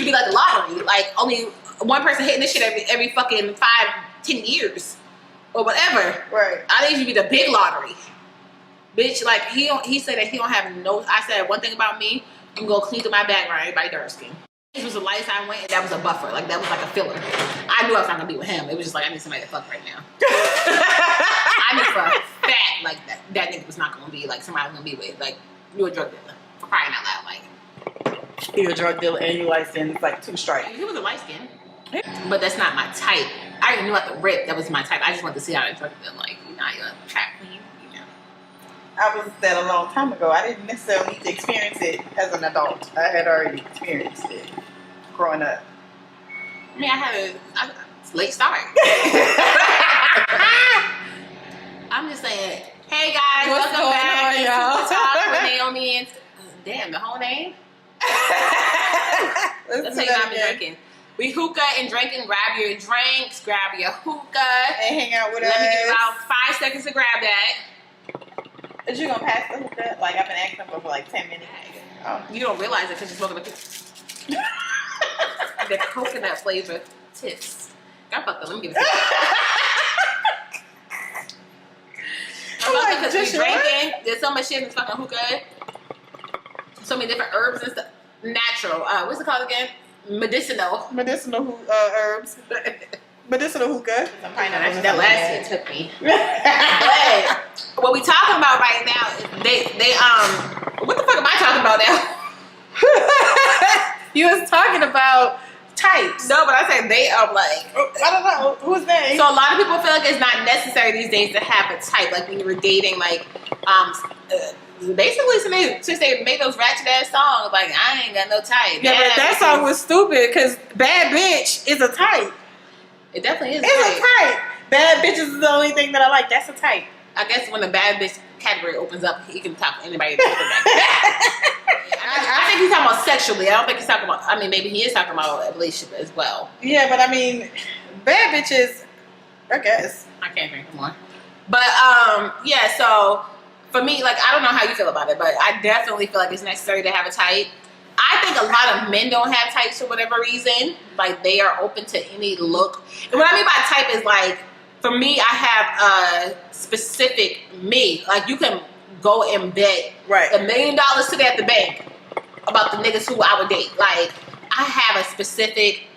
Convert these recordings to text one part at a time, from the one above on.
be like the lottery. Like only one person hitting this shit every fucking 5-10 years or whatever. Right. I think it should be the big lottery. Bitch, like he said that he don't have no. I said one thing about me. You can go clean through my background. Everybody dark skin. This was the lights I went, and that was a buffer. Like that was like a filler. I knew I was not gonna be with him. It was just like I need somebody to fuck right now. I knew for a fact like that nigga was not gonna be like somebody I'm gonna be with. Like you a drug dealer for crying out loud. Like you're a drug dealer and you light skin. It's like 2 strikes. He was a light skin, but that's not my type. I already knew at the rip that was my type. I just wanted to see how that drug dealer like. You know, you're a trap queen. You know. I was that a long time ago. I didn't necessarily need to experience it as an adult. I had already experienced it growing up. I mean, I had a late start. I'm just saying, hey guys, what's welcome going back on, to y'all? Talk with Naomi and damn, the whole name. That's how you know I've been drinking. We hookah and drinking. Grab your drinks, grab your hookah, and hang out with us. Let me give you about 5 seconds to grab that. Is you gonna pass the hookah? Like I've been asking for like 10 minutes. Oh. You don't realize it because you're smoking the coconut flavor tips. I fucked up. Let me give it to you. Because we drinking. There's so much shit in this fucking hookah. So many different herbs and stuff. Natural. What's it called again? Medicinal. Medicinal herbs. Medicinal hookah. That last hit took me. But what we talking about right now is they what the fuck am I talking about now? You was talking about types. No, but I said they are like I don't know who's they. So a lot of people feel like it's not necessary these days to have a type. Like when you were dating, like basically since they made those ratchet ass songs, like I ain't got no type. Yeah, but that song was stupid because bad bitch is a type. It definitely is. It's a type. Bad bitches is the only thing that I like. That's a type. I guess when the bad bitch category opens up, he can talk to anybody. I think he's talking about sexually. I don't think he's talking about. I mean, maybe he is talking about a relationship as well. Yeah, but I mean, bad bitches. I guess I can't drink anymore. But yeah. So for me, like, I don't know how you feel about it, but I definitely feel like it's necessary to have a type. I think a lot of men don't have types for whatever reason. Like they are open to any look. And what I mean by type is like, for me, I have a specific me. Like you can go and bet $1 million today at the bank about the niggas who I would date. Like I have a specific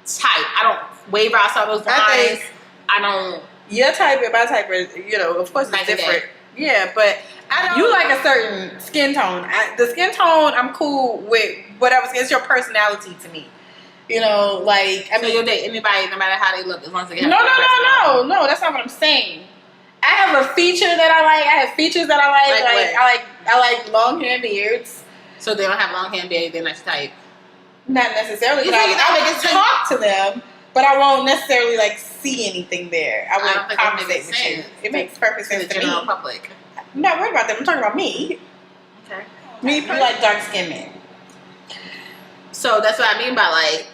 type. I don't waver outside those lines. I don't. Your type and my type is, you know, of course it's different. Yeah, but I don't. You like a certain skin tone. The skin tone, I'm cool with whatever. It's your personality to me. You know, like I mean, you'll date anybody no matter how they look as long as they have No. That's not what I'm saying. I have a feature that I like. I have features that I like. I like long hair and beards. So they don't have long hair and beards. They're not your type. Not necessarily. I can talk to them, but I won't necessarily like see anything there. I wouldn't conversate with you. It makes perfect sense to me. General public. I'm not worried about them. I'm talking about me. Okay. Me, you like dark skinned men. So that's what I mean by like,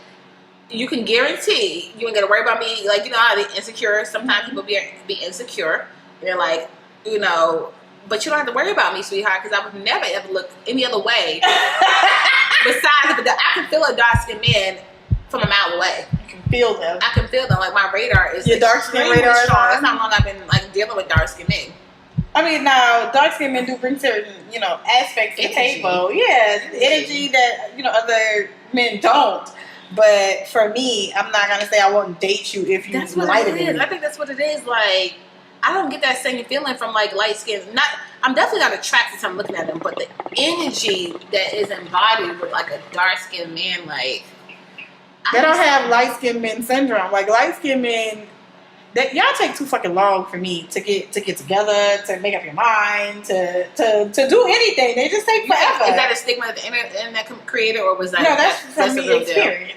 you can guarantee you ain't gonna worry about me. Like, you know how they insecure. Sometimes people be insecure. And they're like, you know, but you don't have to worry about me, sweetheart, because I would never ever look any other way. Besides, I can feel a dark skinned man from a mile away. You can feel them. I can feel them. Like my radar is your dark skin radar is strong. That's how long I've been like dealing with dark skinned men. I mean, now dark skinned men do bring certain, you know, aspects to the table. Yeah, energy that, you know, other men don't. But for me, I'm not gonna say I won't date you if you lighter than me. I think that's what it is. Like, I don't get that same feeling from like light skin. I'm definitely not attracted to them looking at them, but the energy that is embodied with like a dark skinned man, like they don't have light skinned men syndrome. Like light skinned men, y'all take too fucking long for me to get together, to make up your mind, to do anything. They just take forever. Is that a stigma that the internet created, or was that? No, that's from me experience.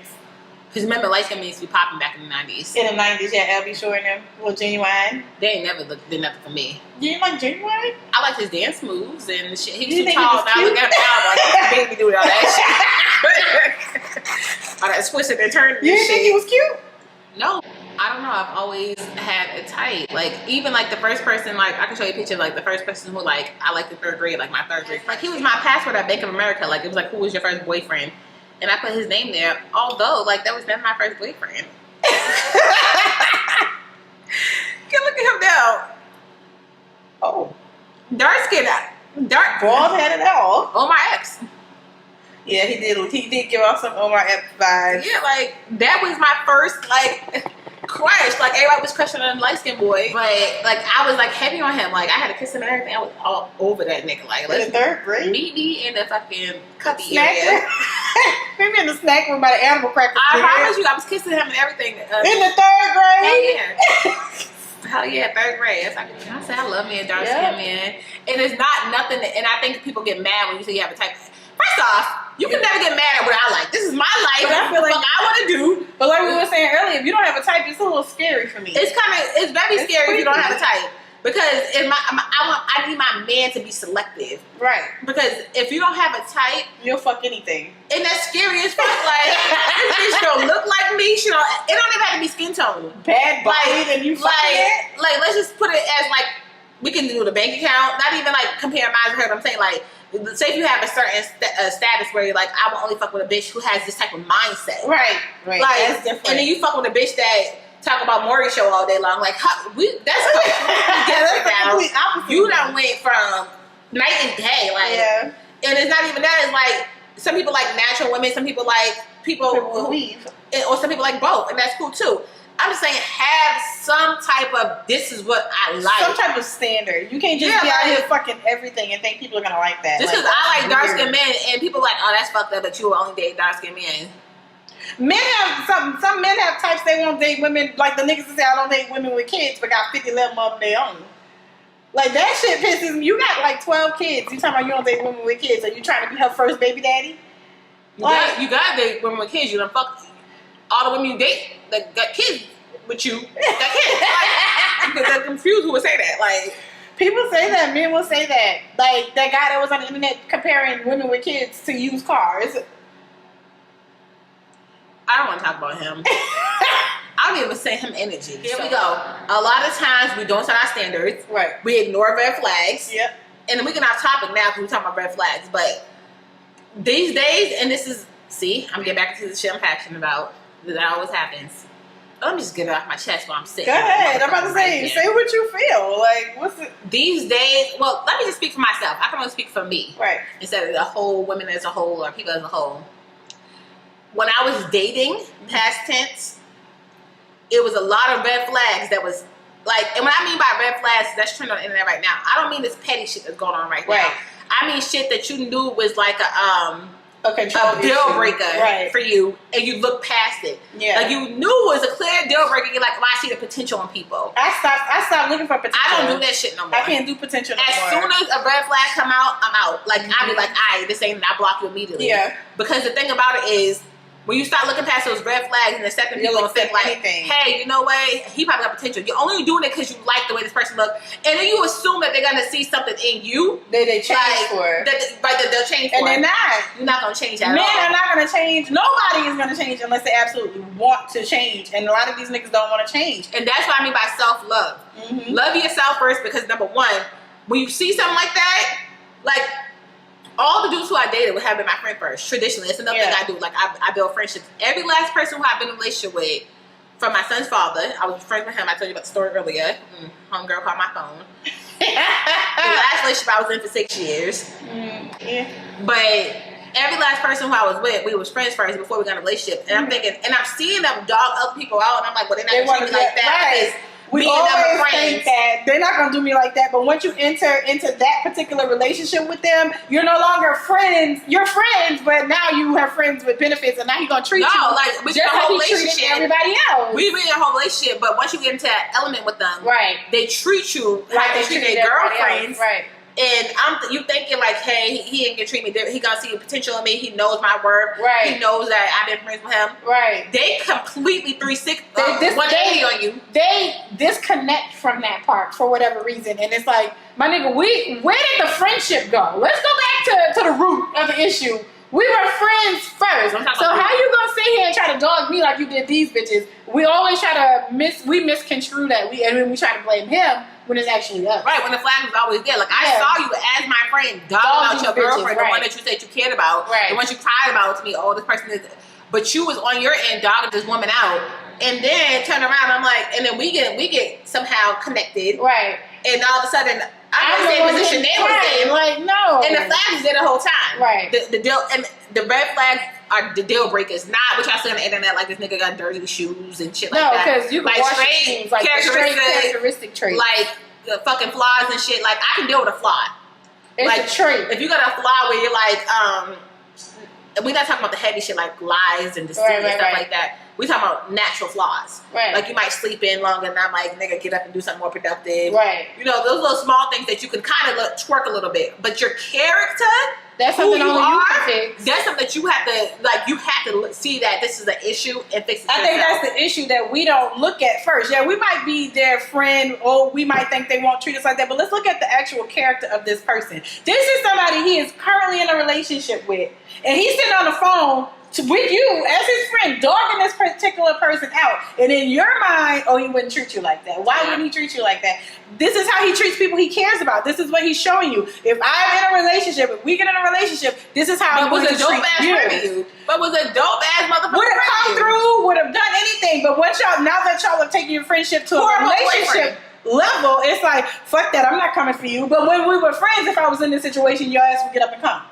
Because remember, light skin men used to be popping back in the 90s. In the 90s, yeah, LB Shore and them, little Genuine. They ain't never looked. They're nothing for me. You didn't like Genuine? I liked his dance moves and shit. He was too tall. Now look at him now, like baby doing all that shit. All that twisted and turning. You didn't think he was cute? No. I don't know. I've always had a type. Like, even like the first person, like, I can show you a picture of like the first person who, like, I like the third grade, like my third grade. Like, he was my passport at Bank of America. Like, it was like, who was your first boyfriend? and I put his name there. Although, like, that was never my first boyfriend. Can look at him now. Oh, Dark skin, dark bald headed all. Oh, my ex. Yeah, he did. He did give off some Omar Epps vibes. Yeah, like that was my first like crush. Like everybody was crushing on a light skinned boy, but like I was like heavy on him. Like I had to kiss him and everything. I was all over that nigga. Like In the third grade, meet me in the fucking cubby snack area. room. Maybe in the snack room by the animal crackers. I promise you, I was kissing him and everything. In the third grade. Hell yeah. Hell yeah, third grade. That's like, I said I love me a dark skinned man, and it's not nothing. And I think people get mad when you say you have a type. First off, you can never get mad at what I like. This is my life. But I feel like I want to do. But like we were saying earlier, if you don't have a type, it's a little scary for me. It's very scary if you don't creepy. have a type. Because I need my man to be selective. Right. Because if you don't have a type, You'll fuck anything. and that's scary as fuck. Like this bitch don't look like me. She don't. It don't even have to be skin tone. Bad body, and you fucking it. Like let's just put it as like we can do the bank account. Not even like compare mine to her. But I'm saying like. Say if you have a certain status where you're like, I will only fuck with a bitch who has this type of mindset. Right. Like, That's different. and then you fuck with a bitch that talk about Maury show all day long. Like, that's completely different now. complete opposite. You done went from night and day. Like, Yeah. and it's not even that. It's like some people like natural women. Some people like people who leave. or some people like both, and that's cool too. I'm just saying, have some type of this is what I like. Some type of standard. You can't just be out here fucking everything and think people are gonna like that. Just because I like dark skinned men, and people like, oh, that's fucked up, but you will only date dark skinned men. Men have some men have types they won't date women like the niggas that say I don't date women with kids, but got 50 of them of their own. Like that shit pisses me. You got like 12 kids. You talking about you don't date women with kids? Are you trying to be her first baby daddy? You got to date women with kids. You done fuck all the women you date that got kids with you. Got kids. Like, because they're confused who would say that. Like people say that. Men will say that. Like that guy that was on the internet comparing women with kids to used cars. I don't want to talk about him. I don't even say him energy. Here we go. A lot of times we don't set our standards. Right. We ignore red flags. Yep. And then we get off topic now because we're talking about red flags. But these days, and this is, see, I'm getting back to the shit I'm passionate about. That always happens. Let me just get it off my chest while I'm sitting. Go ahead. I'm about to say what you feel. Like, what's it? These days, well, let me just speak for myself. I can only speak for me. Right. Instead of the whole women as a whole or people as a whole. When I was dating, past tense, it was a lot of red flags that was like, and what I mean by red flags, that's trending on the internet right now. I don't mean this petty shit that's going on right now. I mean shit that you knew was like a deal breaker for you, and you look past it. Yeah. Like you knew it was a clear deal breaker. You're like, well, I see the potential in people. I stopped looking for potential. I don't do that shit no more. I can't do potential no more. As soon as a red flag come out, I'm out. Like I be like, alright, this ain't. I block you immediately. Yeah. Because the thing about it is, when you start looking past those red flags and the second people gonna think like, hey, you know what? He probably got potential. You're only doing it because you like the way this person looks, and then you assume that they're gonna see something in you that they change for. That they'll change for. And they're not. You're not gonna change at all. Men are not gonna change. Nobody is gonna change unless they absolutely want to change. And a lot of these niggas don't want to change. And that's what I mean by self-love. Mm-hmm. Love yourself first, because number one, when you see something like that, like. All the dudes who I dated would have been my friend first. Traditionally, it's another thing I do. Like I build friendships. Every last person who I've been in a relationship with, from my son's father, I was friends with him. I told you about the story earlier. Homegirl called my phone. The last relationship I was in for 6 years. But every last person who I was with, we was friends first before we got in a relationship. And I'm thinking, and I'm seeing them dog other people out, and I'm like, well, they're not gonna treat me like that. Right. We always think that they're not gonna do me like that, but once you enter into that particular relationship with them, you're no longer friends. You're friends, but now you have friends with benefits, and now he's gonna treat you like just like he treated everybody else. We be in a whole relationship, but once you get into that element with them, they treat you like they treat their girlfriends, right? And you thinking like, hey, he ain't gonna treat me different. He gonna see the potential in me. He knows my worth. Right. He knows that I've been friends with him. Right. They completely 180 on you. They disconnect from that part for whatever reason, and it's like, my nigga, where did the friendship go? Let's go back to the root of the issue. We were friends first. So how you gonna sit here and try to dog me like you did these bitches? We always try to misconstrue that and then we try to blame him when it's actually us. Right, when the flag was always there. Like I saw you as my friend dogging out your girlfriend, the one that you said you cared about, the one you cried about to me. Oh, this person is, but you was on your end dogging this woman out, and then turn around. I'm like, and then we get somehow connected, right? And all of a sudden, I'm in the same position they was in. Like, no. And the flag was there the whole time. Right. The deal, and the red flags are the deal breakers, not what y'all see on the internet, like this nigga got dirty shoes and shit like that. No, because you can like watch straight like characteristic traits. Like the fucking flaws and shit. Like, I can deal with a flaw. It's like, a trait. If you got a flaw where you're like, we're not talking about the heavy shit like lies and deceit and stuff like that. We talking about natural flaws. Right. Like, you might sleep in longer and I'm like, nigga, get up and do something more productive. Right. You know, those little small things that you can kind of twerk a little bit. But your character, that's something only you can fix. That's something that you have to see that this is an issue and fix it. I think that's the issue that we don't look at first. Yeah, we might be their friend, or we might think they won't treat us like that, but let's look at the actual character of this person. This is somebody he is currently in a relationship with, and he's sitting on the phone with you as his friend, dogging this particular person out. And in your mind, oh, he wouldn't treat you like that. Why wouldn't he treat you like that? This is how he treats people he cares about. This is what he's showing you. If I'm in a relationship, if we get in a relationship, this is how I'm going to treat you. But was a dope ass motherfucker. Would have come through, would have done anything. But once now that y'all have taken your friendship to a relationship level, it's like, fuck that, I'm not coming for you. But when we were friends, if I was in this situation, your ass would get up and come.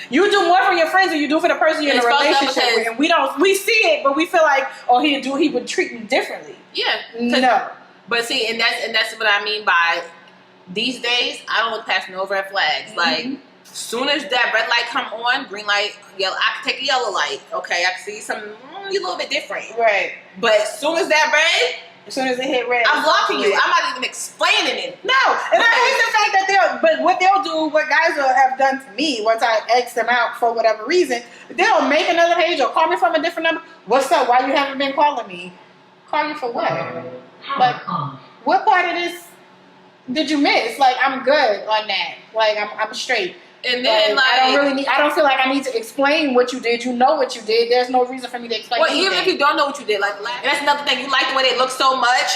You do more for your friends than you do for the person you're in a relationship with, and we see it, but we feel like, oh, he would treat me differently. Yeah, no. But see, and that's what I mean by these days. I don't look past no red flags. Mm-hmm. Like, soon as that red light come on, green light, yellow, I can take a yellow light. Okay, I can see something a little bit different. Right. But as soon as that red. As soon as it hit red, I'm blocking you. I'm not even explaining it. No, and I hate the fact that what guys will have done to me once I X them out for whatever reason, they'll make another page or call me from a different number. What's up? Why you haven't been calling me? Call you for what? Like, what part of this did you miss? Like, I'm good on that. Like, I'm straight. And then, I don't feel like I need to explain what you did. You know what you did. There's no reason for me to explain anything. Even if you don't know what you did, and that's another thing. You like the way they look so much,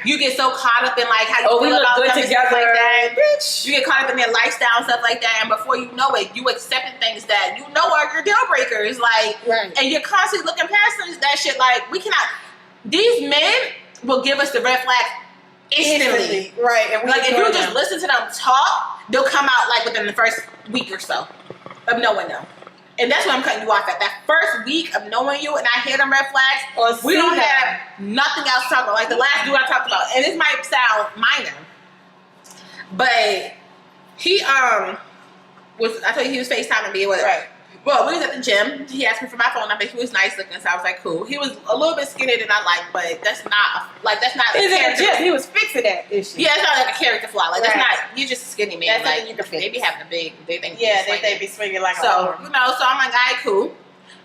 you get so caught up in like how you feel about them together, like that. Bitch. You get caught up in their lifestyle and stuff like that, and before you know it, you accepting things that you know are your deal breakers, like, and you're constantly looking past that shit. Like, we cannot. These men will give us the red flag instantly. Right? And like, if you just listen to them talk, they'll come out like within the first week or so of knowing them. And that's what I'm cutting you off at. That first week of knowing you and I hear them red flags, we don't have nothing else to talk about. Like the last dude I talked about, and this might sound minor, but he I told you he was FaceTiming me, whatever. Right. Well, we was at the gym. He asked me for my phone number. He was nice looking, so I was like, cool. He was a little bit skinnier than I like, but that's not a character. He was fixing that issue. Yeah, it's not like a character flaw. Like, that's not, you're just a skinny man. That's like, you can fix. They be having a big, they think. Yeah, they be swinging like so, you know, so I'm like, all right, cool.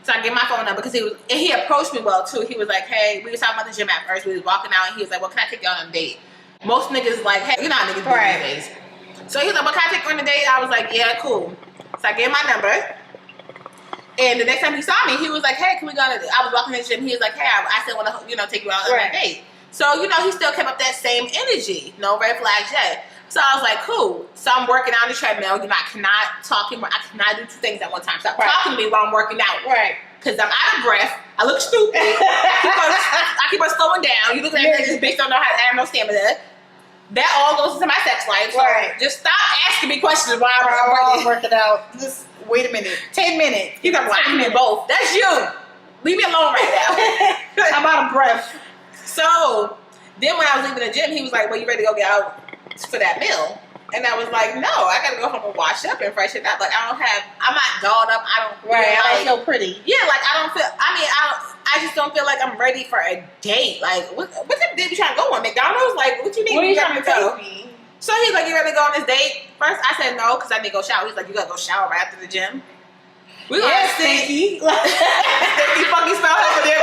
So I get my phone number because he approached me well too. He was like, hey, we was talking about the gym at first. We was walking out and he was like, well, can I take you on a date? Most niggas like, hey, you know how niggas do these days. So he was like, well, can I take you on a date? I was like, yeah, cool. So I gave my number. And the next time he saw me, he was like, hey, can we go I was walking in the gym. He was like, hey, I still want to, take you out on a date. So, he still kept up that same energy. No red flags yet. So I was like, cool. So I'm working on the treadmill. I cannot talk anymore. I cannot do two things at one time. Stop talking to me while I'm working out. Right. Because I'm out of breath. I look stupid. I keep on slowing down. You look like this bitch don't know how to have no stamina. That all goes into my sex life. So just stop asking me questions while I'm working out. Just wait a minute. 10 minutes. He's like, well, I can do both. That's you. Leave me alone right now. I'm out of breath. So then when I was leaving the gym, he was like, well, you ready to go get out for that meal? And I was like, no, I got to go home and wash up and freshen up. Like, I'm not dolled up. I don't feel pretty. Yeah, like, I just don't feel like I'm ready for a date. Like, what type of date you trying to go on? McDonald's? Like, what you mean? What are you trying to go? So he's like, you ready to go on this date? First, I said no, because I need to go shower. He's like, you got to go shower right after the gym. We gonna stinky. Stinky funky smell over there.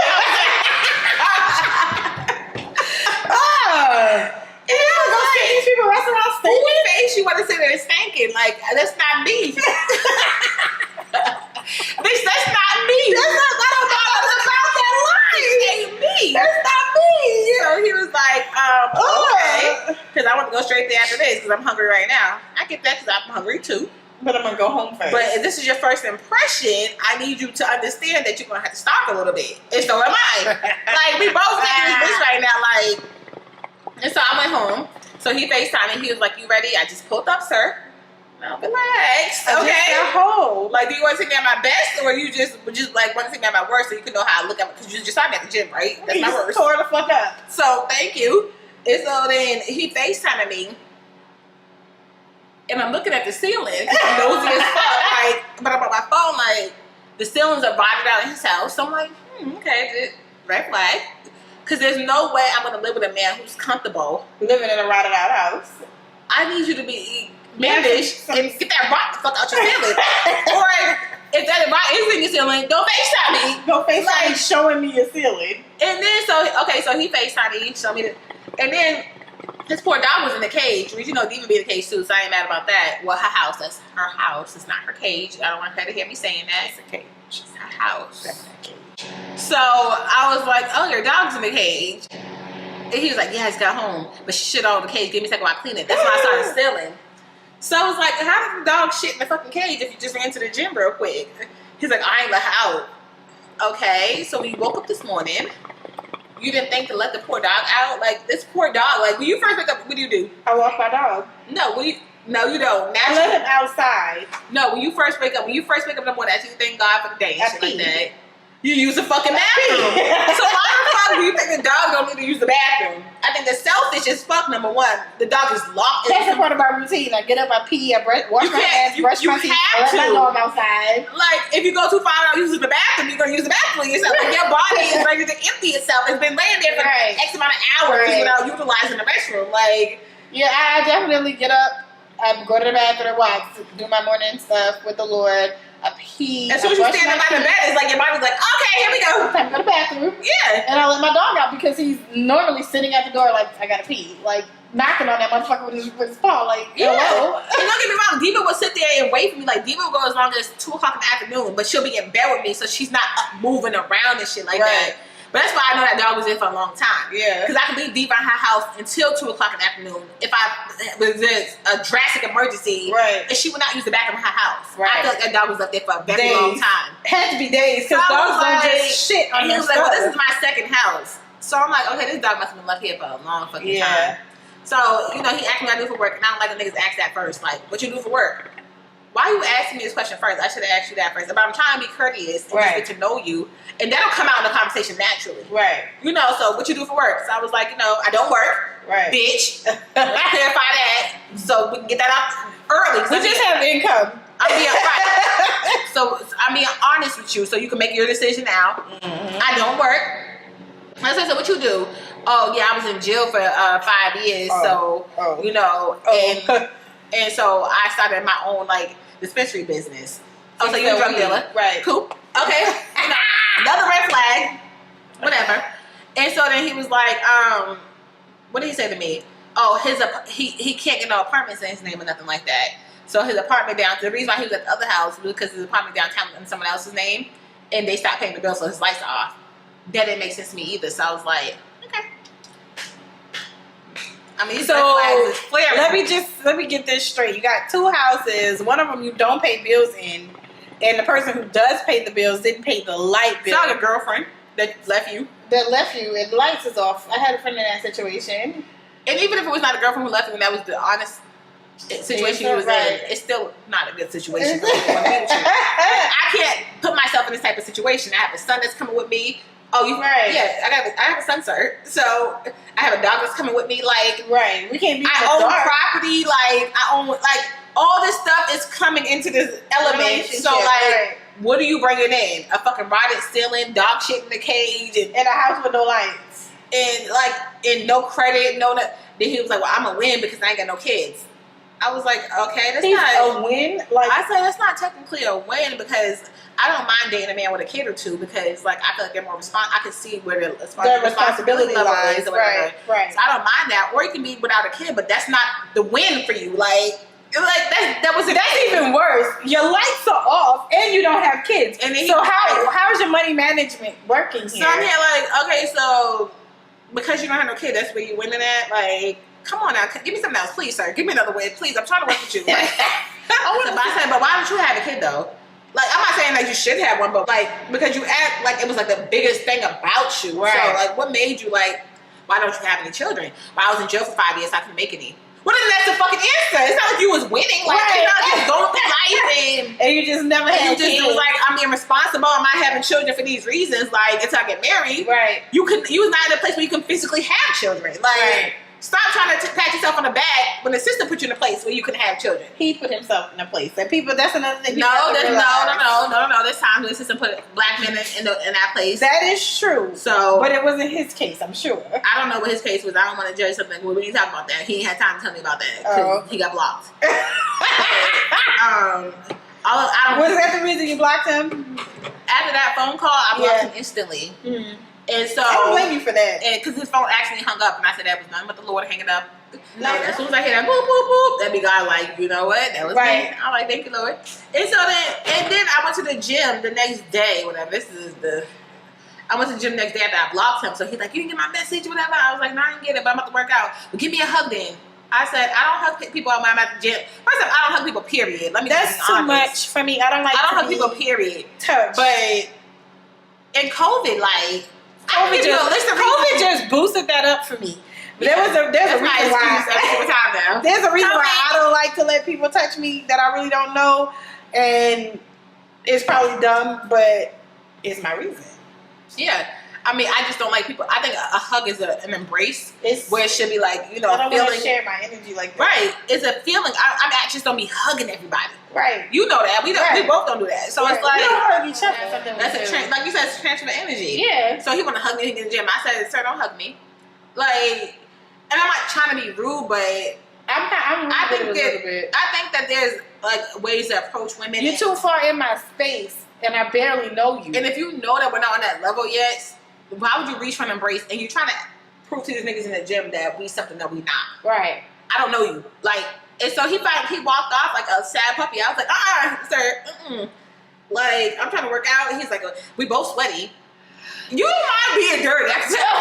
These people restaurants stinking. Whose face you want to sit there stinking? Like, that's not me. Bitch, go straight there after this because I'm hungry right now. I get that because I'm hungry too. But I'm gonna go home first. But if this is your first impression, I need you to understand that you're gonna have to stop a little bit. And so am I. Like, we both making this bitch right now. Like, and so I went home. So he FaceTimed and he was like, "You ready?" I just pulled up, sir. Now relax. I Okay. just got home. Like, do you want to take me at my best, or you just like want to take me at my worst, so you can know how I look at it? Because you just saw me at the gym, right? That's You my just worst. tore the fuck up. So thank you. And so then he FaceTiming me. And I'm looking at the ceiling, nosy as fuck, like, but I'm on my phone, like, the ceilings are rotted out in his house. So I'm like, okay, red flag. Because there's no way I'm going to live with a man who's comfortable Living in a rotted out house. I need you to be mannish and get that rot the fuck out your ceiling. Or if that rot is in your ceiling, don't FaceTime me. Go FaceTime Like, me showing me your ceiling. And then, so he FaceTime me, showed me and then his poor dog was in the cage, which, you know, Diva be in the cage too, so I ain't mad about that. Well, her house, that's her house. It's not her cage. I don't want her to hear me saying that. It's a cage. It's her house. That's a cage. So I was like, oh, your dog's in the cage. And he was like, yeah, I just got home. But she shit all over the cage. Give me a second while I clean it. That's when I started stealing. So I was like, how did the dog shit in the fucking cage if you just ran to the gym real quick? He's like, I ain't let her out. Okay, so we woke up this morning. You didn't think to let the poor dog out? Like, this poor dog, like, when you first wake up, what do? I walk my dog. No, no, you don't. I let him outside. No, when you first wake up in the morning, after you thank God for the day and I shit pee. like that, you use the fucking bathroom. So why the fuck do you think the dog don't need to use the bathroom? I think the selfish as fuck, number one. The dog is locked. That's a part of my routine. I get up, I pee, I wash my ass, brush my teeth, I let my dog outside. Like, if you go too far out using the bathroom, you're going to use the bathroom yourself. Like, your body is ready to empty itself. It's been laying there for X amount of hours without utilizing the restroom. Like, yeah, I definitely get up, I go to the bathroom, do my morning stuff with the Lord. I pee. As soon as you stand up out of bed, it's like your body's like, okay, here we go. Time to go to the bathroom. Yeah. And I let my dog out because he's normally sitting at the door like, I gotta pee. Like, knocking on that motherfucker with his paw. Like, hello. And don't get me wrong, Diva will sit there and wait for me. Like, Diva will go as long as 2 o'clock in the afternoon, but she'll be in bed with me, so she's not up moving around and shit like that. But that's why I know that dog was in for a long time. Yeah. Because I could leave Diva in her house until 2 o'clock in the afternoon if there's a drastic emergency. Right. And she would not use the bathroom in her house. Right. I feel like that dog was up there for a very long time. It had to be days because dogs don't just shit on And he their was like, well, this is stuff. my second house. So I'm like, okay, this dog must have been left here for a long fucking time. So, you know, he asked me what I do for work, and I don't like when niggas ask that first. Like, what you do for work? Why are you asking me this question first? I should have asked you that first. But I'm trying to be courteous and just get to know you. And that'll come out in the conversation naturally. Right. You know, so what you do for work? So I was like, you know, I don't work. Right. Bitch. Clarify that. So we can get that out early. We just have income. I'm being right. So I'm being honest with you so you can make your decision now. Mm-hmm. I don't work. I said, so what you do? Oh, yeah, I was in jail for 5 years. You know, and so I started my own, like, dispensary business. Oh, so you're a drug dealer. Right. Cool. Okay. You know, another red flag. Whatever. And so then he was like, what did he say to me? Oh, he can't get no apartments in his name or nothing like that. So his apartment the reason why he was at the other house was because his apartment downtown was in someone else's name, and they stopped paying the bill, so his lights are off. That didn't make sense to me either. So I was like, okay. I mean, so let me get this straight. You got 2 houses. One of them you don't pay bills in, and the person who does pay the bills didn't pay the light bill. It's not a girlfriend that left you. And the lights is off. I had a friend in that situation. And even if it was not a girlfriend who left you, and that was the honest situation you was in, it's still not a good situation. I can't put myself in this type of situation. I have a son that's coming with me. Oh, you right? Yeah, I have a son, sir. So I have a dog that's coming with me. Like, we can't be. I own property. Like, I own all this stuff is coming into this element. So what are you bringing in? A fucking rotted ceiling, dog shit in the cage, and a house with no lights, and no credit, no. Then he was like, "Well, I'm a win because I ain't got no kids." I was like, "Okay, that's not a win." Like I said, that's not technically a win because I don't mind dating a man with a kid or two because, like, I feel like they're more I can see where the responsibility level is or whatever. Right. So I don't mind that. Or you can be without a kid, but that's not the win for you. Like that's even worse. Your lights are off and you don't have kids. And then so how's your money management working here? So I'm here like, okay, so because you don't have no kid, that's where you winning at. Like, come on now, give me something else, please, sir. Give me another way, please. I'm trying to work with you. Like, I said, but why don't you have a kid though? Like, I'm not saying like you should have one, but like because you act like it was like the biggest thing about you. Right. So like, what made you like? Why don't you have any children? Well, I was in jail for 5 years. I couldn't make any. Well, then that's the fucking answer. It's not like you was winning. Like, right. You're not just going through life and you just never had kids. You just was like, I'm irresponsible. I'm not having children for these reasons. Like, until I get married. Right. You was not in a place where you can physically have children. Like, stop trying to pat yourself on the back when the system put you in a place where you can have children. He put himself in a place. And people, that's another thing. No. There's times when the system put black men in that place. That is true. So, but it wasn't his case, I'm sure. I don't know what his case was. I don't want to judge something. We didn't talk about that. He ain't had time to tell me about that because he got blocked. Was that the reason you blocked him? After that phone call, I blocked him instantly. Mm-hmm. And so I don't blame you for that. And because his phone actually hung up, and I said that was nothing but the Lord hanging up. Like, as soon as I hear that boop boop boop, that be God like, you know what? That was me. I'm like, thank you, Lord. And so then I went to the gym the next day. Whatever. I went to the gym the next day after I blocked him. So he's like, you didn't get my message, whatever. I was like, no, I didn't get it, but I'm about to work out. But give me a hug then. I said, I don't hug people when I'm at the gym. First off, I don't hug people, period. That's too much for me. I don't hug people, period. Touch. But in COVID, like, COVID just boosted that up for me. There's a reason why. There's a reason why I don't like to let people touch me that I really don't know, and it's probably dumb, but it's my reason. Yeah. I mean, I just don't like people. I think a hug is an embrace, where it should be like, you know, I don't want to share my energy like that. Right. It's a feeling. I just don't be hugging everybody. Right. You know that. We both don't do that. So it's like, we don't hug each other. That's like you said, it's transfer of energy. Yeah. So he want to hug me in the gym. I said, sir, don't hug me. Like, and I'm not trying to be rude, but I think that there's like ways to approach women. You're too far in my space, and I barely know you. And if you know that we're not on that level yet, why would you reach for an embrace? And you're trying to prove to these niggas in the gym that we something that we not. Right. I don't know you. Like, and so he walked off like a sad puppy. I was like, sir, like, I'm trying to work out. And he's like, we both sweaty. You mind being dirty. I can tell.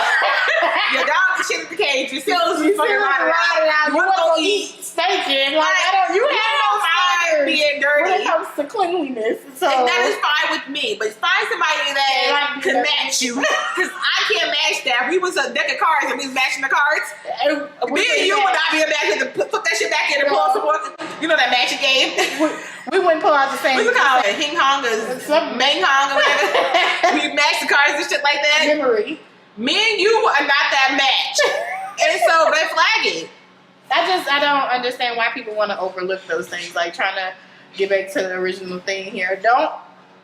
Your dog is shit in the cage. Your seals is fucking riding around. You want to go eat stinking. Like, you have no mind being dirty when it comes to cleanliness. So. And that is fine with me. But find somebody that can match you. Because I can't match that. We was a deck of cards and we was matching the cards. Me and you would not be a match. Put that shit back in and pull out some more. You know that matching game? We wouldn't pull out the same. What's it called? Hing Hong or Meng Hong or whatever. We match the cards and shit like that. Memory. Me and you are not that match. And so red flag it. I don't understand why people want to overlook those things. Like, trying to get back to the original thing here.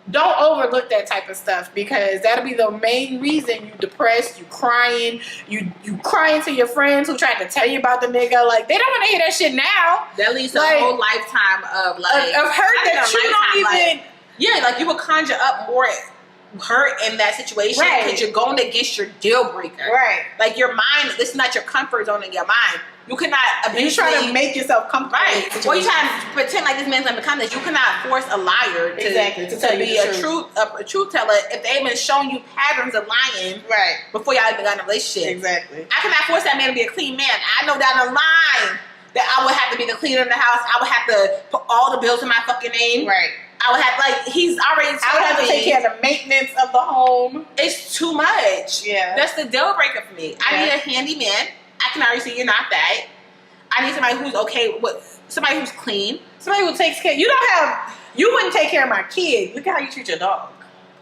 Don't overlook that type of stuff, because that'll be the main reason you depressed, you crying, you crying to your friends who tried to tell you about the nigga. Like, they don't want to hear that shit now. That leads to a whole lifetime of hurt that you don't even. Yeah, like you would conjure up more hurt in that situation because you're going against your deal breaker. Right. Like, your mind, this is not your comfort zone in your mind. You cannot You try to make yourself comfortable. Right. Well, you try to pretend like this man's gonna become this. You cannot force a liar to be a truth teller if they even shown you patterns of lying before y'all even got in a relationship. Exactly. I cannot force that man to be a clean man. I know down the line that I would have to be the cleaner in the house. I would have to put all the bills in my fucking name. Right. I would have, like, he's already I would have to take care of the maintenance of the home. It's too much. Yeah. That's the deal breaker for me. I need a handy man. I can already see you're not that. I need somebody who's okay with, somebody who's clean. Somebody who takes care. You wouldn't take care of my kid. Look at how you treat your dog.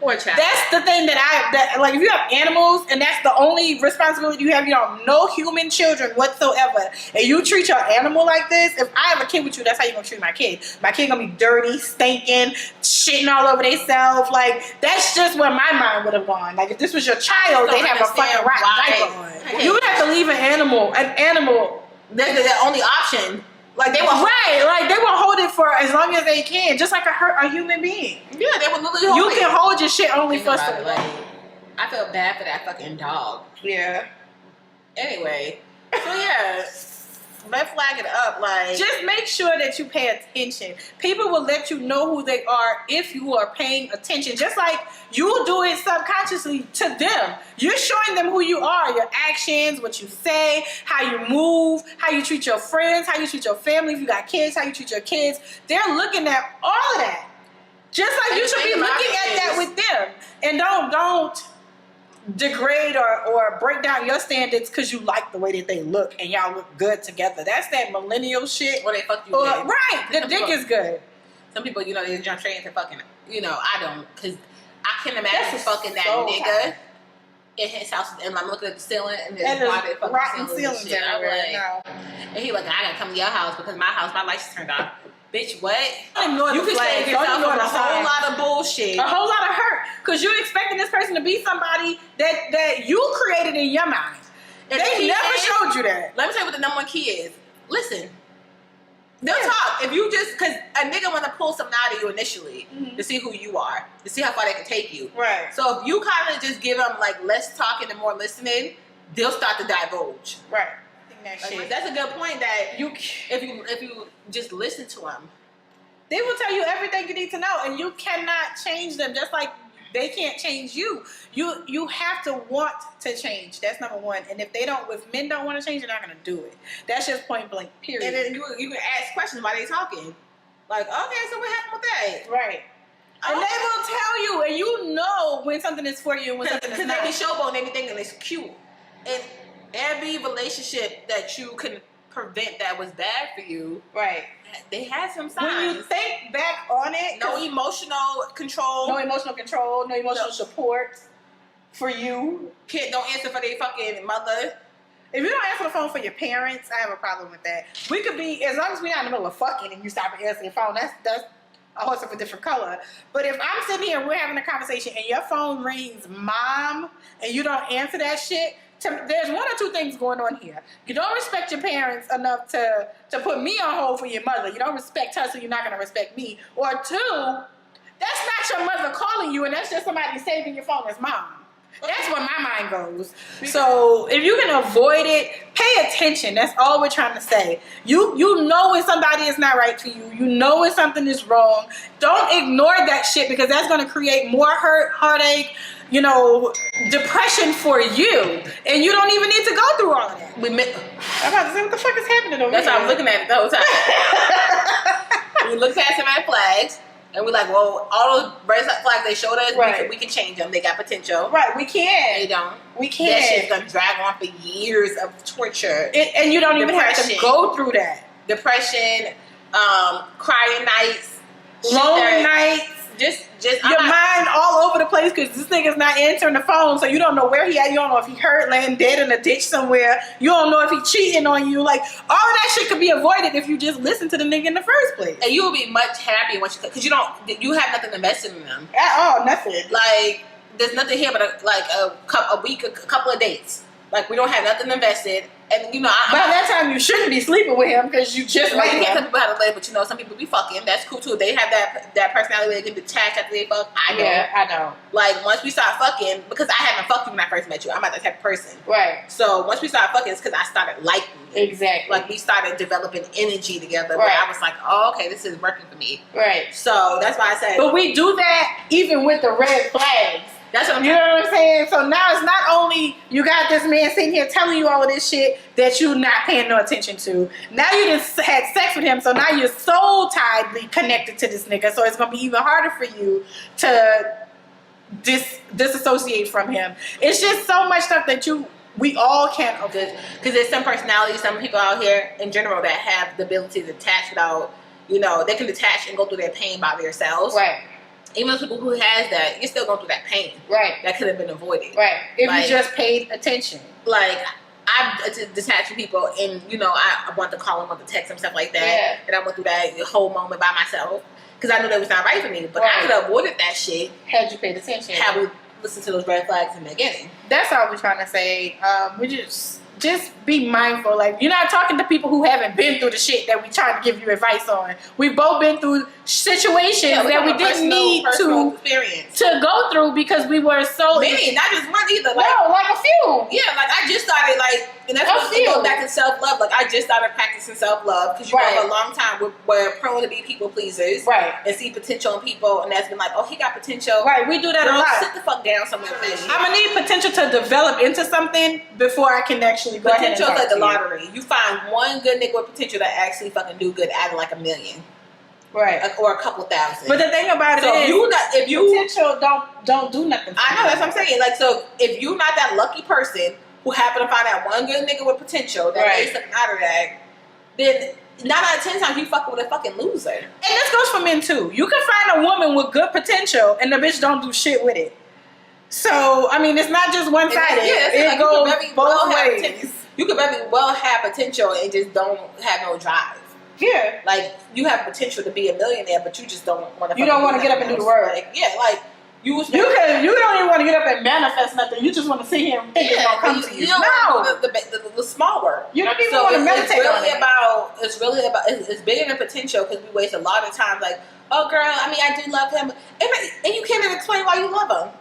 Poor child. That's the thing that like, if you have animals and that's the only responsibility you have no human children whatsoever, and you treat your animal like this, if I have a kid with you, that's how you're gonna treat my kid. My kid gonna be dirty, stinking, shitting all over themselves. Like, that's just where my mind would have gone. Like, if this was your child, they'd have a fucking rat diaper on. You would have to leave an animal. That's the only option. Like, they will like, they will hold it for as long as they can, just like a human being. Yeah, they will literally hold it. You can hold your shit only for so long. I feel bad for that fucking dog. Yeah. Anyway, so yeah. red flag it up. Like, just make sure that you pay attention. People will let you know who they are if you are paying attention. Just like you do it subconsciously to them. You're showing them who you are, your actions, what you say, how you move, how you treat your friends, how you treat your family. If you got kids, how you treat your kids. They're looking at all of that. Just like you should be looking at that with them. And don't degrade or break down your standards because you like the way that they look and y'all look good together. That's that millennial shit. Or they fuck you good. Right. The dick is good. Some people, you know, they jump straight into fucking, you know, I don't. Because I can imagine fucking that so nigga high. in his house and I'm looking at the ceiling and And there's there's fucking rotten ceilings and ceilings shit. I'm everywhere. like, No. and he like, I gotta come to your house because my house, my lights turned off. Bitch, what? Ignore You the can flags. save yourself Don't from ignore a the whole signs. lot of bullshit. A whole lot of hurt because you're expecting this person to be somebody that you created in your mind. And They the key never is- showed you that. Let me tell you what the number one key is. Listen. They'll talk. If you just, because a nigga want to pull something out of you initially to see who you are, to see how far they can take you. Right. So if you kind of just give them like less talking and more listening, they'll start to divulge. Right. That Like, shit. that's a good point. That if you just listen to them, They will tell you everything you need to know, and you cannot change them. Just like they can't change you. You have to want to change. That's number one. And if men don't want to change, they're not gonna do it. That's just point blank. Period. and then you can ask questions while they talking. Like, okay, so what happened with that? Right. And they will tell you, and you know when something is for you and when something is Because not. they be showboating, they be thinking it's cute. And every relationship that you can prevent that was bad for you, Right. they had some signs. When you think back on it, No emotional control. no emotional control, no emotional support for you. Kid don't answer for their fucking mother. If you don't answer the phone for your parents, I have a problem with that. We could be, as long as we're not in the middle of fucking and you stop and answer your phone, that's a horse of a different color. But if I'm sitting here and we're having a conversation and your phone rings mom and you don't answer that shit, there's one or two things going on here. You don't respect your parents enough to put me on hold for your mother. You don't respect her, so you're not going to respect me. Or two, that's not your mother calling you, and that's just somebody saving your phone as mom. That's where my mind goes. So if you can avoid it, pay attention. That's all we're trying to say. You know when somebody is not right for you. You know when something is wrong. Don't ignore that shit because that's going to create more hurt, heartache, depression for you. And you don't even need to go through all of that. I'm about to say, what the fuck is happening over That's here? how I'm looking at it the whole time. We look past some red flags. And we're like, well, all those red flags they showed us, Right. we can change them. They got potential. Right, we can. They don't. We can. That shit's gonna drag on for years of torture. And you don't even have to Depression. go through that. Depression, crying nights, Lonely nights. Just Your mind all over the place because this nigga's not answering the phone, so you don't know where he at. You don't know if he hurt, laying dead in a ditch somewhere. You don't know if he cheating on you. Like, all of that shit could be avoided if you just listen to the nigga in the first place. and you will be much happier once because you have nothing invested in them. At all, nothing. Like, there's nothing here but a week, a couple of dates. Like, we don't have nothing invested, and By that time, you shouldn't be sleeping with him because you just Like, met you can't tell him. people how to live, but some people be fucking. That's cool too. They have that personality where they can detach after they fuck. I don't. Yeah, I know. Like, once we start fucking, because I haven't fucked you when I first met you. I'm not that type of person. Right. So once we started fucking, it's because I started liking you. Exactly. Like, we started developing energy together. Right. Where I was like, oh, okay, this is working for me. Right. So that's why I said. But we do that even with the red flags. That's what I'm You know what I'm saying? So now it's not only you got this man sitting here telling you all of this shit that you're not paying no attention to. Now you just had sex with him, so now you're soul tiedly connected to this nigga. So it's gonna be even harder for you to disassociate from him. It's just so much stuff that we all can avoid. Because there's some personalities, some people out here in general that have the ability to detach without, they can detach and go through their pain by themselves. Right. Even those people who has that, you're still going through that pain. Right. That could have been avoided. Right. If Like, you just paid attention. Like, I detach from people and, I want to call them or to text them, stuff like that. Yeah. And I went through that whole moment by myself because I knew that was not right for me. But I Right. could have avoided that shit Had you paid attention. had we listened to those red flags in the beginning. That's all we're trying to say. We just just be mindful. Like, you're not talking to people who haven't been through the shit that we trying to give you advice on. We've both been through situations that we didn't need to go through because we were so many, not just one either. Like, no, like a few. Yeah, like I just started and that's what goes back to self-love. Like I just started practicing self-love because for a long time we're prone to be people pleasers, right? And see potential in people, and that's been like, oh, he got potential, right? We do that a lot. Sit the fuck down somewhere, please. I'm gonna need potential to develop into something before I can actually go ahead and potential like the lottery. You find one good nigga with potential that actually fucking do good out of like 1 million. Right. Or a couple thousand. But the thing about it is, if you potential don't do nothing. I know, that's what I'm saying. Like, so if you're not that lucky person who happen to find out one good nigga with potential that made something out of that, then 9 out of 10 times you fucking with a fucking loser. And this goes for men too. You can find a woman with good potential and the bitch don't do shit with it. So I mean, it's not just one sided. It goes both ways. You could very well have potential and just don't have no drive. Yeah, like you have potential to be a millionaire, but you just don't want to. You don't want to get up and do the work. You don't even want to get up and manifest nothing. You just want to sit here and think it's gonna come to you. You don't want the small work. You don't even want to meditate on it. It's really about. It's bigger than potential because we waste a lot of time. Like, oh girl, I mean, I do love him, and you can't even explain why you love him.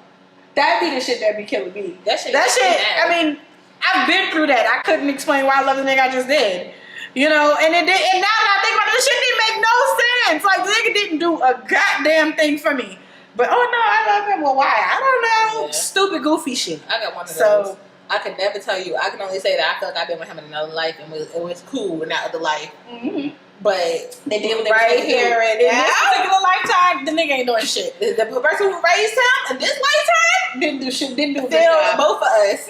That'd be the shit that be killing me. That shit. I mean, I've been through that. I couldn't explain why I love the nigga I just did. You know, and it did. And now that I think about it, this shit didn't make no sense. Like, the nigga didn't do a goddamn thing for me. But oh no, I love him. Well, why? I don't know. Yeah. Stupid, goofy shit. I got one of those. I can never tell you. I can only say that I feel like I've been with him in another life, and it was cool in that other life. Mm-hmm. But they did what they right here in this particular lifetime, the nigga ain't doing shit. The person who raised him in this lifetime didn't do shit. Didn't do failed both of us.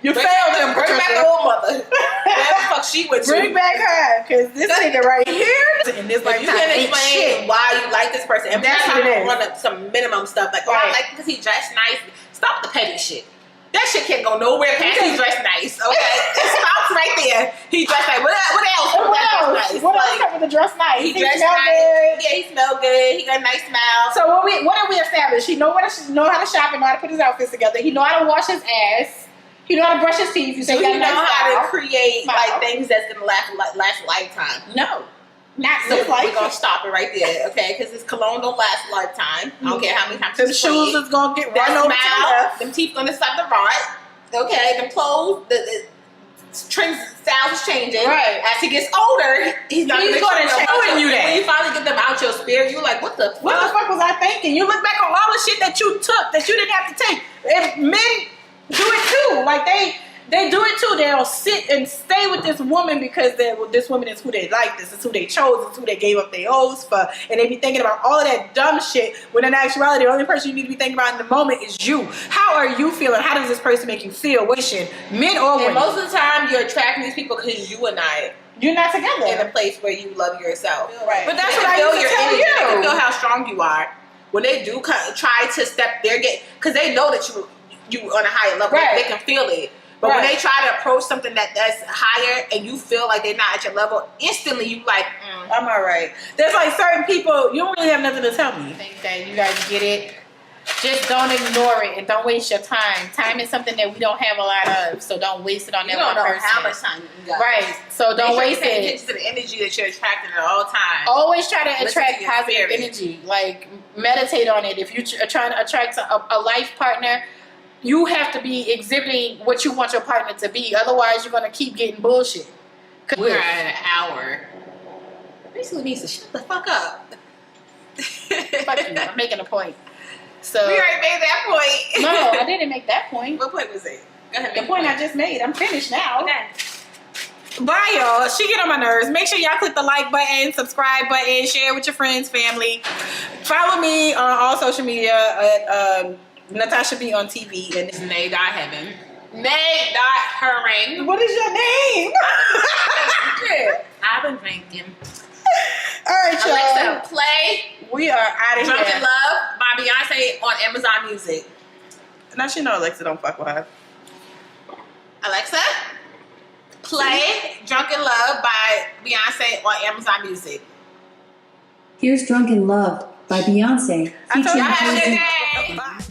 You failed him. Bring back the old mother. Where the fuck she went to? Bring back her, because this nigga right here in this lifetime you can't explain why you like this person. And that's what it is. Run up some minimum stuff like, I like because he dressed nice. Stop the petty shit. That shit can't go nowhere past he dressed nice, okay? It stops right there. He dressed nice. What else? Nice? What else comes with the dress nice? He dressed nice. Good. Yeah, he smelled good. He got a nice smile. So what did we establish? He know how to shop and know how to put his outfits together. He know how to wash his ass. He know how to brush his teeth. You say he know how to create like things that's gonna last a lifetime. No. Not so we're gonna stop it right there, okay? Because this cologne don't last a lifetime. I don't care how many times. Them shoes is gonna get run over to the left. Them teeth gonna stop the rot. Okay, them clothes, the trends, styles is changing. Right. As he gets older, he's gonna change you that. When you finally get them out your spirit, you're like, what the fuck? What the fuck was I thinking? You look back on all the shit that you took that you didn't have to take. If men do it too, like they do it too. They'll sit and stay with this woman because this woman is who they like. This is who they chose. It's who they gave up their oaths for. And they be thinking about all of that dumb shit when in actuality, the only person you need to be thinking about in the moment is you. How are you feeling? How does this person make you feel? Wishing, men or women? And most of the time, you're attracting these people because you're not together in a place where you love yourself. Right. But that's what I used to tell you. They can feel how strong you are when they do try to step their game because they know that you on a higher level. Right. They can feel it. But when they try to approach something that's higher and you feel like they're not at your level, instantly you like, I'm all right. There's like certain people, you don't really have nothing to tell me. I think that you guys get it. Just don't ignore it and don't waste your time. Time is something that we don't have a lot of, so don't waste it on that one person. You don't know how much time you got. Right, so don't waste it. Pay attention to the energy that you're attracting at all times. Always try to attract positive energy. Like, meditate on it. If you're trying to attract a life partner, you have to be exhibiting what you want your partner to be. Otherwise, you're going to keep getting bullshit. We're at an hour. Basically means to shut the fuck up. Fuck you. I'm making a point. So we already made that point. No, I didn't make that point. What point was it? Go ahead. The point I just made. I'm finished now. Okay. Bye, y'all. She get on my nerves. Make sure y'all click the like button, subscribe button, share with your friends, family. Follow me on all social media at Natasha B on TV and it's Nay.Heaven. Nay.Herring. What is your name? I've been drinking. All right, y'all. Alexa, play. We are out of here. Drunken Love by Beyonce on Amazon Music. Now she know Alexa don't fuck with her. Alexa, play Drunken Love by Beyonce on Amazon Music. Here's Drunken Love by Beyonce. I told you I had a good day. Bye.